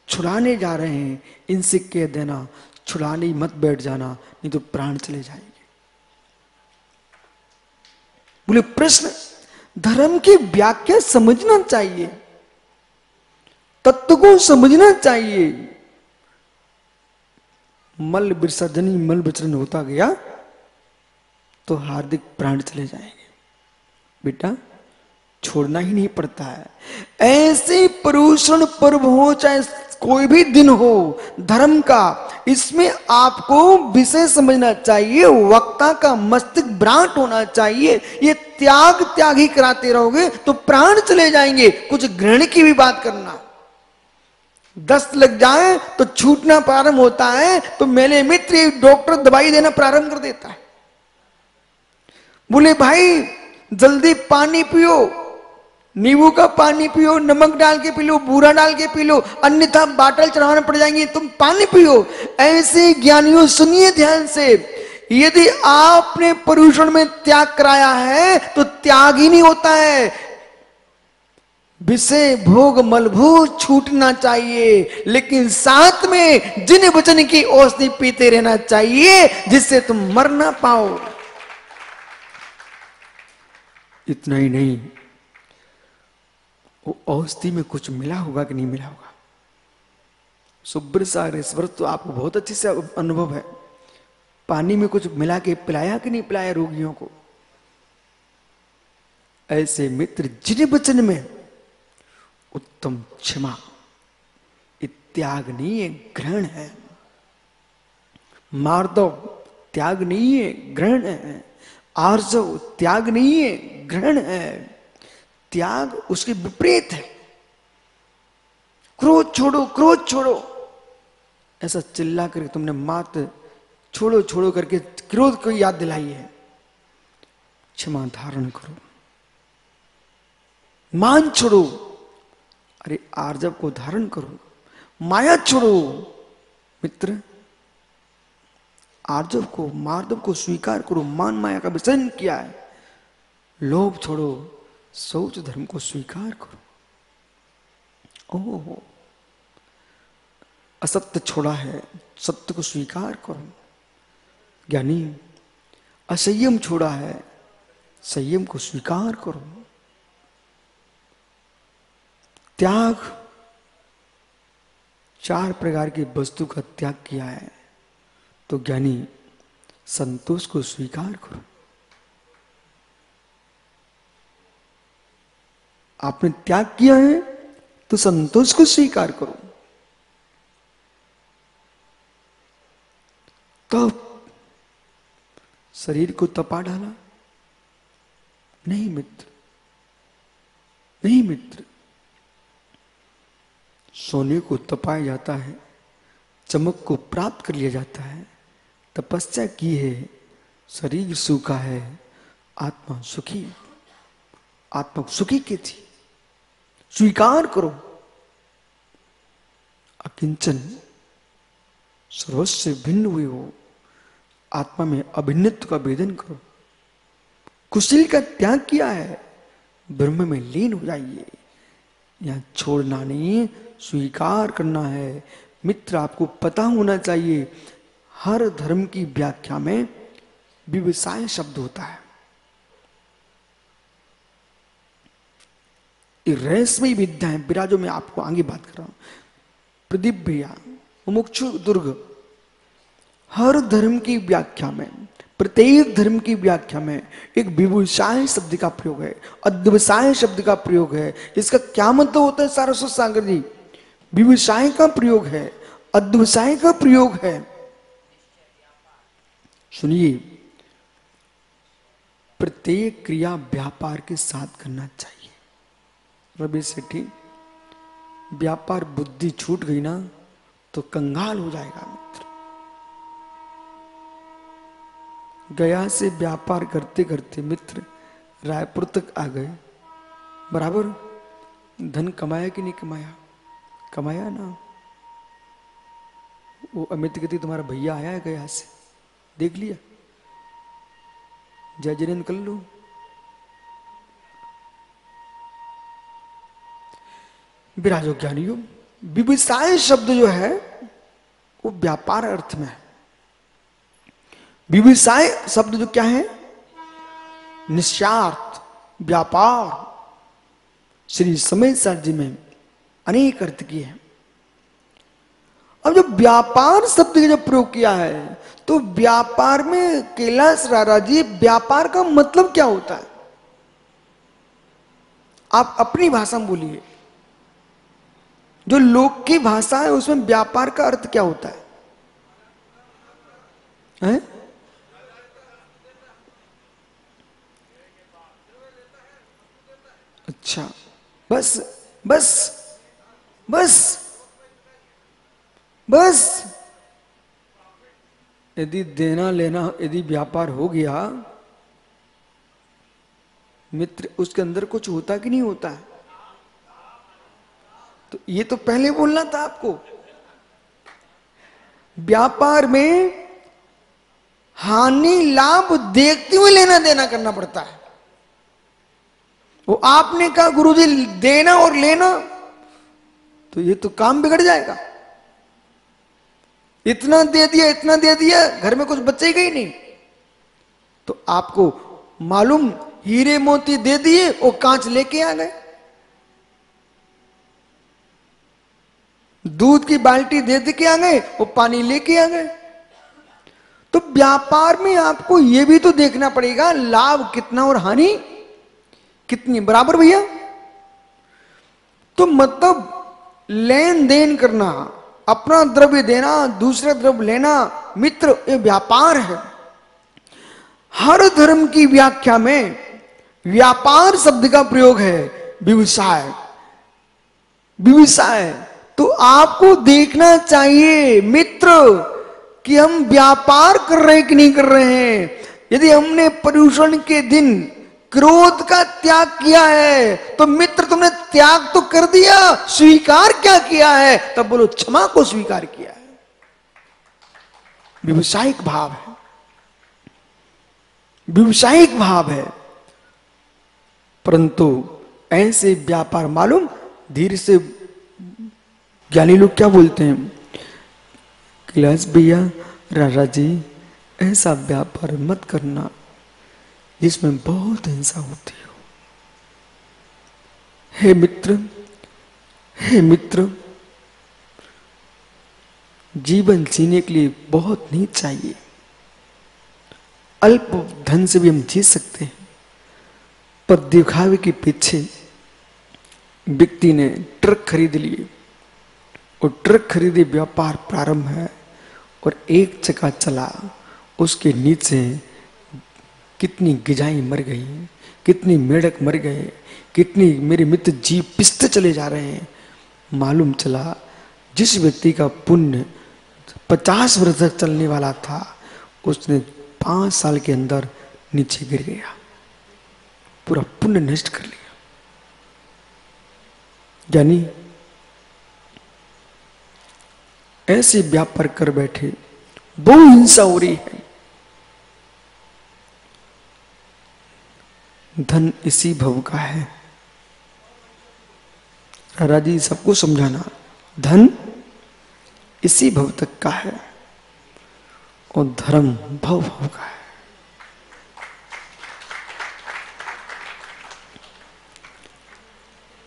छुड़ाने जा रहे हैं। इनसे कह देना छुड़ाने मत बैठ जाना, नहीं तो प्राण चले जाएंगे। बोले प्रश्न, धर्म की व्याख्या समझना चाहिए, तत्व को समझना चाहिए। मल विसर्जन मल विसर्जन होता गया तो हार्दिक प्राण चले जाएंगे। बेटा छोड़ना ही नहीं पड़ता है। ऐसे पर्युषण पर्व हो चाहे कोई भी दिन हो धर्म का, इसमें आपको विषय समझना चाहिए, वक्ता का मस्तिष्क भ्रांत होना चाहिए। ये त्याग ही कराते रहोगे तो प्राण चले जाएंगे। कुछ ग्रहण की भी बात करना, दस्त लग जाए तो छूटना प्रारंभ होता है तो मेरे मित्र डॉक्टर दवाई देना प्रारंभ कर देता है। बोले भाई जल्दी पानी पियो, नींबू का पानी पियो, नमक डाल के पी लो, बूरा डाल के पी लो, अन्यथा बाटल चढ़ाने पड़ जाएंगे, तुम पानी पियो। ऐसे ज्ञानियों सुनिए ध्यान से, यदि आपने पर्युषण में त्याग कराया है तो त्याग ही नहीं होता है, विषय भोग मलभूत छूटना चाहिए। लेकिन साथ में जिन वचन की औषधि पीते रहना चाहिए जिससे तुम मर ना पाओ। इतना ही नहीं, वो औषधि में कुछ मिला होगा कि नहीं मिला होगा। सुब्रसागरेश्वर तो आपको बहुत अच्छे से अनुभव है, पानी में कुछ मिला के पिलाया कि नहीं पिलाया रोगियों को। ऐसे मित्र जिन वचन में उत्तम क्षमा, त्याग नहीं है ग्रहण है। मार दो त्याग नहीं है ग्रहण है। आर्जव त्याग नहीं है, ग्रहण है। त्याग उसके विपरीत है। क्रोध छोड़ो, क्रोध छोड़ो, ऐसा चिल्ला करके तुमने मात छोड़ो छोड़ो करके क्रोध को याद दिलाई है। क्षमा धारण करो, मान छोड़ो, अरे आर्जव को धारण करो, माया छोड़ो। मित्र, आर्जव को, मार्दव को स्वीकार करो, मान माया का विसर्जन किया है। लोभ छोड़ो, शौच धर्म को स्वीकार करो। ओह, असत्य छोड़ा है, सत्य को स्वीकार करो। ज्ञानी, असंयम छोड़ा है, संयम को स्वीकार करो। त्याग, 4 प्रकार की वस्तु का त्याग किया है, तो ज्ञानी संतोष को स्वीकार करो। आपने त्याग किया है तो संतोष को स्वीकार करो। तब शरीर को तपा डाला? नहीं मित्र, नहीं मित्र। सोने को तपाया जाता है, चमक को प्राप्त कर लिया जाता है। तपस्या की है, शरीर सूखा है, आत्मा सुखी, आत्मा सुखी की थी। स्वीकार करो। अकिंचन, सर्वस्व भिन्न हुए हो, आत्मा में अभिन्नत्व का भेदन करो। कुशील का त्याग किया है, ब्रह्म में लीन हो जाइए। यहां छोड़ना नहीं, स्वीकार करना है। मित्र, आपको पता होना चाहिए, हर धर्म की व्याख्या में व्यवसाय शब्द होता है। रहस्यमय विद्याएं विराजो, में आपको आगे बात कर रहा हूं। प्रदीप भैया, मुमुक्षु दुर्ग, हर धर्म की व्याख्या में, प्रत्येक धर्म की व्याख्या में एक विभूषाय शब्द का प्रयोग है, अध्यवसाय शब्द का प्रयोग है। इसका क्या मतलब होता है सारस्वत सागर जी? विभूषाय का प्रयोग है, अध्यवसाय का प्रयोग है। सुनिए, प्रत्येक क्रिया व्यापार के साथ करना चाहिए। रवि सेठी, व्यापार बुद्धि छूट गई ना तो कंगाल हो जाएगा मित्र। गया से व्यापार करते करते मित्र रायपुर तक आ गए, बराबर धन कमाया कि नहीं कमाया? कमाया ना। वो अमित कहती तुम्हारा भैया आया है गया से, देख लिया? जय जिनेन्द्र कर लो। विराजो ज्ञानियों, व्यवसाय शब्द जो है वो व्यापार अर्थ में है। व्यवसाय शब्द जो क्या है? निस्वार्थ व्यापार। श्री समय सर जी में अनेक अर्थ किए हैं। अब जब व्यापार शब्द का जब प्रयोग किया है तो व्यापार में कैलाश रारा जी, व्यापार का मतलब क्या होता है? आप अपनी भाषा में बोलिए। जो लोक की भाषा है उसमें व्यापार का अर्थ क्या होता है? हैं? अच्छा, बस बस बस बस। यदि देना लेना यदि व्यापार हो गया मित्र, उसके अंदर कुछ होता कि नहीं होता है? तो ये तो पहले बोलना था आपको। व्यापार में हानि लाभ देखते हुए लेना देना करना पड़ता है। वो आपने कहा गुरुजी देना और लेना, तो ये तो काम बिगड़ जाएगा। इतना दे दिया, इतना दे दिया, घर में कुछ बचेगा ही नहीं। तो आपको मालूम, हीरे मोती दे दिए और कांच लेके आ गए। दूध की बाल्टी दे के आ गए, वो पानी लेके आ गए। तो व्यापार में आपको यह भी तो देखना पड़ेगा लाभ कितना और हानि कितनी, बराबर भैया? तो मतलब लेन देन करना, अपना द्रव्य देना, दूसरा द्रव्य लेना, मित्र ये व्यापार है। हर धर्म की व्याख्या में व्यापार शब्द का प्रयोग है, व्यवसाय। व्यवसाय तो आपको देखना चाहिए मित्र कि हम व्यापार कर रहे हैं कि नहीं कर रहे हैं। यदि हमने पर्युषण के दिन क्रोध का त्याग किया है तो मित्र तुमने त्याग तो कर दिया, स्वीकार क्या किया है? तब बोलो क्षमा को स्वीकार किया है। व्यावसायिक भाव है, व्यावसायिक भाव है। परंतु ऐसे व्यापार मालूम, धीरे से ज्ञानी लोग क्या बोलते हैं, कैलाश भैया, राजा जी, ऐसा व्यापार मत करना जिसमें बहुत हिंसा होती हो। हे मित्र, हे मित्र, जीवन जीने के लिए बहुत नहीं चाहिए। अल्प धन से भी हम जी सकते हैं, पर दिखावे के पीछे व्यक्ति ने ट्रक खरीद लिए और ट्रक खरीदे, व्यापार प्रारंभ है और एक चक्का चला, उसके नीचे कितनी गिजाई मर गई, कितनी मेढक मर गए, कितनी मेरे मित्र जीव पिसते चले जा रहे हैं। मालूम चला जिस व्यक्ति का पुण्य 50 वर्ष तक चलने वाला था, उसने 5 साल के अंदर नीचे गिर गया, पूरा पुण्य नष्ट कर लिया। यानी ऐसे व्यापार कर बैठे, बहु हिंसा हो रही है। धन इसी भव का है। राजा जी सबको समझाना, धन इसी भव तक का है और धर्म भव भव का है।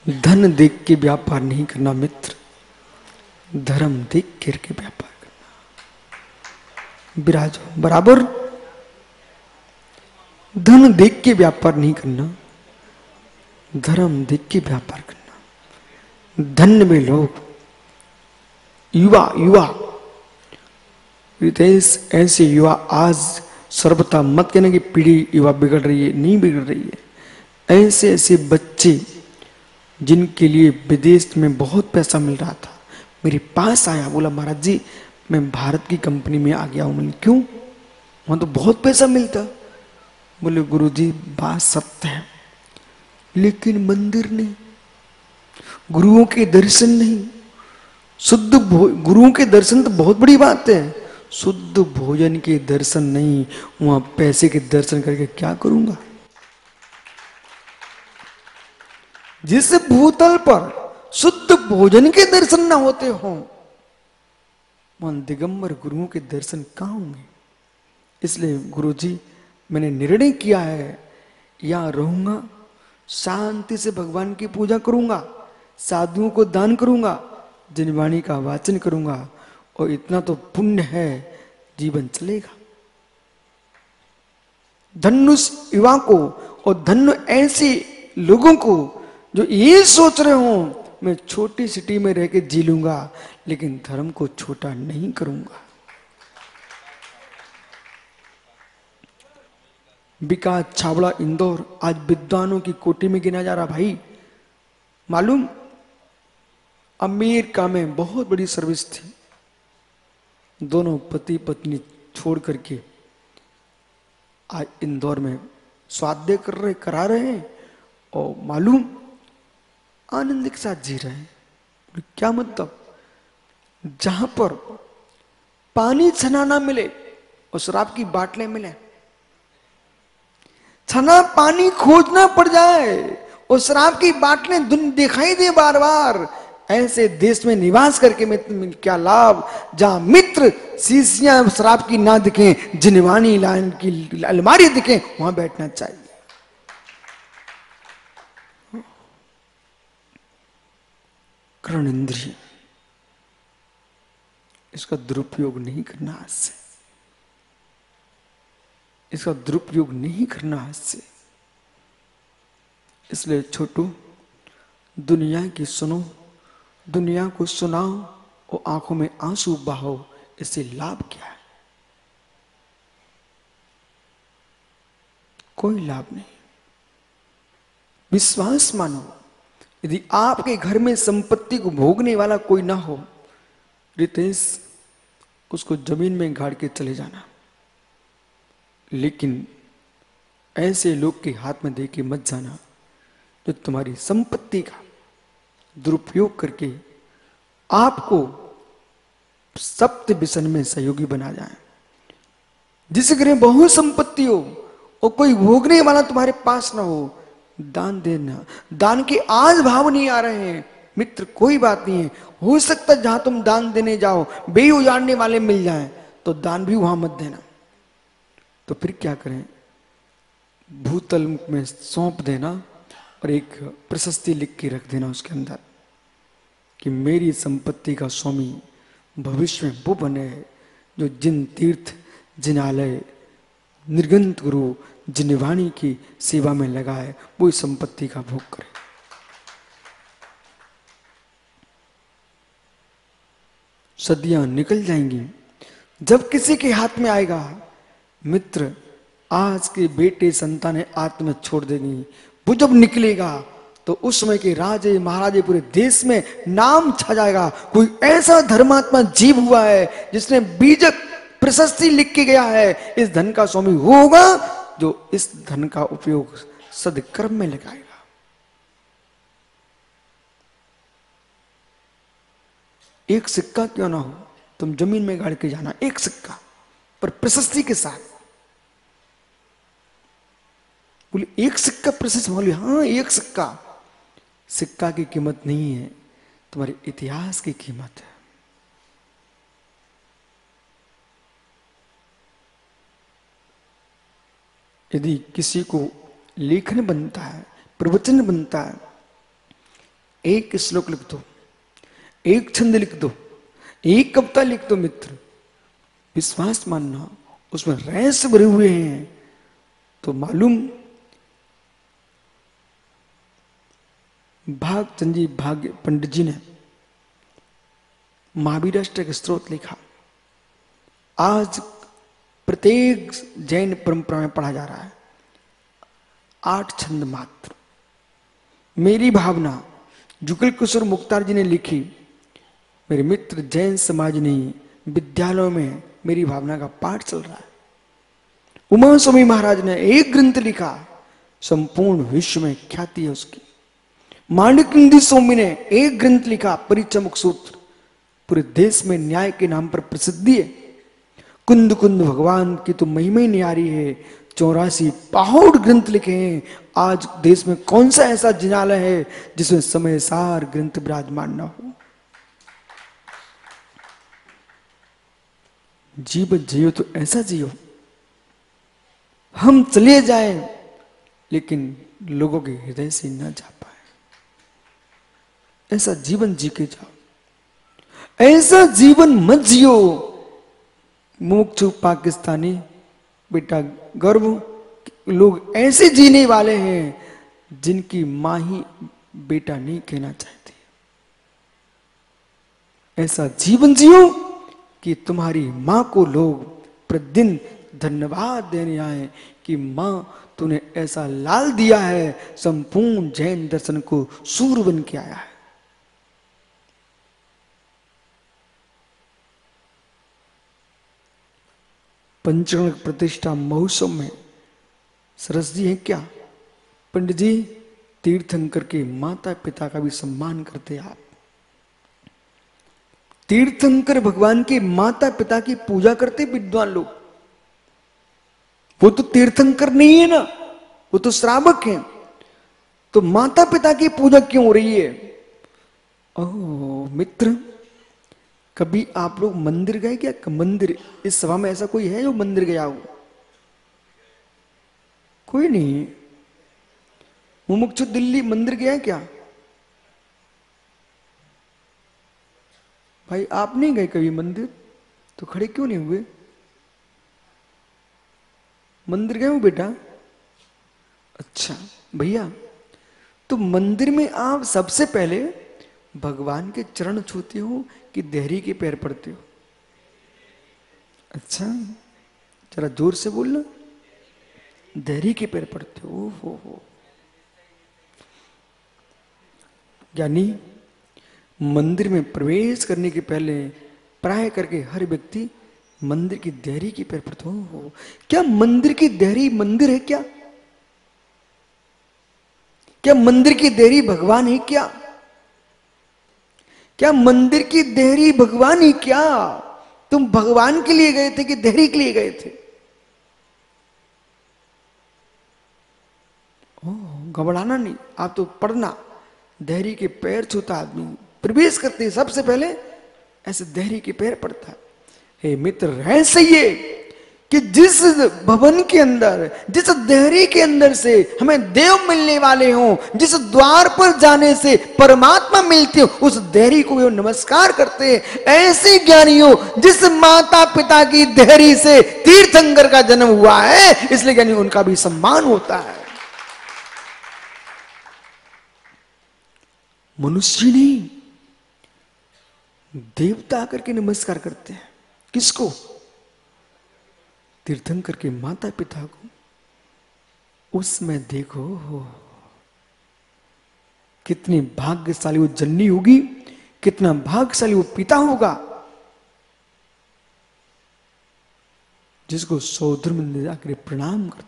धन देख के व्यापार नहीं करना मित्र, धर्म देख करके व्यापार करना। विराजो बराबर, धन देख के व्यापार नहीं करना, धर्म देख के व्यापार करना। धन्य में लोग युवा ऐसे युवा आज सर्वथा मत कहने की पीढ़ी युवा बिगड़ रही है, नहीं बिगड़ रही है। ऐसे ऐसे बच्चे जिनके लिए विदेश में बहुत पैसा मिल रहा था, मेरे पास आया, बोला महाराज जी मैं भारत की कंपनी में आ गया हूं। मैंने क्यों? वहां तो बहुत पैसा मिलता। बोले गुरुजी बात सत्य है, लेकिन मंदिर नहीं, गुरुओं के दर्शन नहीं, शुद्ध गुरुओं के दर्शन तो बहुत बड़ी बात है, शुद्ध भोजन के दर्शन नहीं, वहां पैसे के दर्शन करके क्या करूंगा? जिस भूतल पर शुद्ध भोजन के दर्शन ना होते हो, वहां दिगंबर गुरुओं के दर्शन कहां होंगे? इसलिए गुरुजी मैंने निर्णय किया है, यहां रहूंगा, शांति से भगवान की पूजा करूंगा, साधुओं को दान करूंगा, जनवाणी का वाचन करूंगा, और इतना तो पुण्य है, जीवन चलेगा। धन्य उस युवा को और धन्य ऐसे लोगों को जो ये सोच रहे हो मैं छोटी सिटी में रह के जी लूंगा, लेकिन धर्म को छोटा नहीं करूंगा। विकास छावड़ा इंदौर आज विद्वानों की कोटि में गिना जा रहा। भाई मालूम, अमेरिका में बहुत बड़ी सर्विस थी, दोनों पति पत्नी छोड़ करके आज इंदौर में स्वाध्याय करा रहे हैं, और मालूम आनंद के साथ जी रहे हैं। क्या मतलब? जहां पर पानी छना ना मिले और शराब की बाटलें मिले, छना पानी खोजना पड़ जाए और शराब की बाटलें दिखाई दे बार बार, ऐसे देश में निवास करके में क्या लाभ, जहां मित्र शीशियां शराब की ना दिखें, जिनवानी लाइन की अलमारी दिखें, वहां बैठना चाहिए। कर्ण इंद्रिय, इसका दुरुपयोग नहीं करना हाथ से, इसका दुरुपयोग नहीं करना हाथ से। इसलिए छोटू, दुनिया की सुनो, दुनिया को सुनाओ और आंखों में आंसू बहाओ, इससे लाभ क्या है? कोई लाभ नहीं। विश्वास मानो, यदि आपके घर में संपत्ति को भोगने वाला कोई ना हो, रितेश उसको जमीन में गाड़ के चले जाना। लेकिन ऐसे लोग के हाथ में दे के मत जाना जो तुम्हारी संपत्ति का दुरुपयोग करके आपको सप्त व्यसन में सहयोगी बना जाए। जिस घर में बहुत संपत्ति हो और कोई भोगने वाला तुम्हारे पास ना हो, दान देना। दान के आज भाव नहीं आ रहे हैं मित्र, कोई बात नहीं है। हो सकता है जहां तुम दान देने जाओ बे उजाड़ने वाले मिल जाएं, तो दान भी वहां मत देना। तो फिर क्या करें, भूतल में सौंप देना और एक प्रशस्ति लिख के रख देना उसके अंदर कि मेरी संपत्ति का स्वामी भविष्य में वो बने जो जिन तीर्थ, जिनालय, निर्गंत गुरु, जिनवाणी की सेवा में लगा है, वो इस संपत्ति का भोग करे। सदियां निकल जाएंगी, जब किसी के हाथ में आएगा मित्र, आज के बेटे संतानें आत्मा छोड़ देंगी। वो जब निकलेगा तो उस समय के राजे महाराजे पूरे देश में नाम छा जाएगा। कोई ऐसा धर्मात्मा जीव हुआ है जिसने बीजक प्रशस्ति लिख के गया है, इस धन का स्वामी वो होगा जो इस धन का उपयोग सदकर्म में लगाएगा। एक सिक्का क्यों ना हो, तुम जमीन में गाड़ के जाना, एक सिक्का पर प्रशस्ति के साथ। बोले एक सिक्का प्रशस्ति, बोले हाँ एक सिक्का। सिक्का की कीमत नहीं है, तुम्हारे इतिहास की कीमत है। यदि किसी को लेखन बनता है, प्रवचन बनता है, एक श्लोक लिख दो, एक छंद लिख दो, एक कविता लिख दो मित्र, विश्वास मानना उसमें रहस्य भरे हुए हैं। तो मालूम भागचंद जी भाग्य पंडित जी ने महावीराष्टक स्त्रोत लिखा, आज प्रत्येक जैन परंपरा में पढ़ा जा रहा है। 8 छंद मात्र। मेरी भावना जुगल किशोर मुख्तार जी ने लिखी, मेरे मित्र जैन समाज नहीं, विद्यालयों में मेरी भावना का पाठ चल रहा है। उमा स्वामी महाराज ने एक ग्रंथ लिखा, संपूर्ण विश्व में ख्याति है उसकी। माणिक स्वामी ने एक ग्रंथ लिखा, परिचमक सूत्र, पूरे देश में न्याय के नाम पर प्रसिद्धि है। कुंद कुंद भगवान की तो महिमा ही न्यारी है। 84 पहाड़ ग्रंथ लिखे हैं। आज देश में कौन सा ऐसा जिनालय है जिसमें समय सार ग्रंथ विराजमान न हो। जीवन जियो तो ऐसा जियो, हम चले जाएं लेकिन लोगों के हृदय से न जा पाए। ऐसा जीवन जी के जाओ, ऐसा जीवन मत जियो। मुमुक्षु पाकिस्तानी बेटा गर्व, लोग ऐसे जीने वाले हैं जिनकी मां ही बेटा नहीं कहना चाहती। ऐसा जीवन जियो कि तुम्हारी मां को लोग प्रतिदिन धन्यवाद देने आए कि मां तूने ऐसा लाल दिया है, संपूर्ण जैन दर्शन को सूर बन के आया है। पंचगण प्रतिष्ठा महोत्सव में सरस जी है क्या? पंडित जी तीर्थंकर के माता पिता का भी सम्मान करते आप। तीर्थंकर भगवान के माता पिता की पूजा करते विद्वान लोग। वो तो तीर्थंकर नहीं है ना, वो तो श्रावक हैं। तो माता पिता की पूजा क्यों हो रही है? ओह मित्र, कभी आप लोग मंदिर गए क्या? मंदिर, इस सभा में ऐसा कोई है जो मंदिर गया हो? कोई नहीं। मुमुक्षु दिल्ली मंदिर गया है क्या? भाई आप नहीं गए कभी मंदिर, तो खड़े क्यों नहीं हुए? मंदिर गए हो बेटा? अच्छा भैया, तो मंदिर में आप सबसे पहले भगवान के चरण छूते हो कि देहरी के पैर पड़ते हो? अच्छा जरा जोर से बोलना। देहरी के पैर पड़ते। ओ हो। यानी मंदिर में प्रवेश करने के पहले प्राय करके हर व्यक्ति मंदिर की देहरी के पैर पड़ते हो। क्या मंदिर की देहरी मंदिर है क्या? क्या मंदिर की देहरी भगवान है क्या? क्या मंदिर की देहरी भगवान ही क्या? तुम भगवान के लिए गए थे कि देहरी के लिए गए थे? घबराना नहीं, आप तो पढ़ना। देहरी के पैर छूता आदमी प्रवेश करते सबसे पहले ऐसे देहरी के पैर पड़ता है। हे मित्र, है सही है कि जिस भवन के अंदर, जिस देहरी के अंदर से हमें देव मिलने वाले हों, जिस द्वार पर जाने से परमात्मा मिलते हो, उस देहरी को वो नमस्कार करते हैं। ऐसे ज्ञानी हो जिस माता पिता की देहरी से तीर्थंकर का जन्म हुआ है, इसलिए ज्ञानी उनका भी सम्मान होता है। मनुष्य नहीं, देवता आकर के नमस्कार करते हैं। किसको? तीर्थंकर के माता पिता को। उसमें देखो कितनी भाग्यशाली वो जननी होगी, कितना भाग्यशाली वो पिता होगा जिसको सौधर्म ने जाकर प्रणाम करता।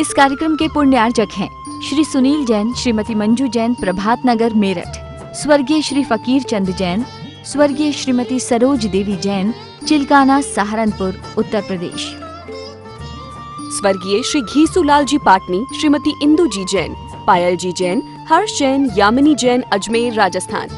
इस कार्यक्रम के पुण्यार्जक हैं श्री सुनील जैन, श्रीमती मंजू जैन, प्रभात नगर मेरठ। स्वर्गीय श्री फकीर चंद जैन, स्वर्गीय श्रीमती सरोज देवी जैन, चिलकाना सहारनपुर, उत्तर प्रदेश। स्वर्गीय श्री घीसूलाल जी पाटनी, श्रीमती इंदू जी जैन, पायल जी जैन, हर्ष जैन, यामिनी जैन, अजमेर, राजस्थान।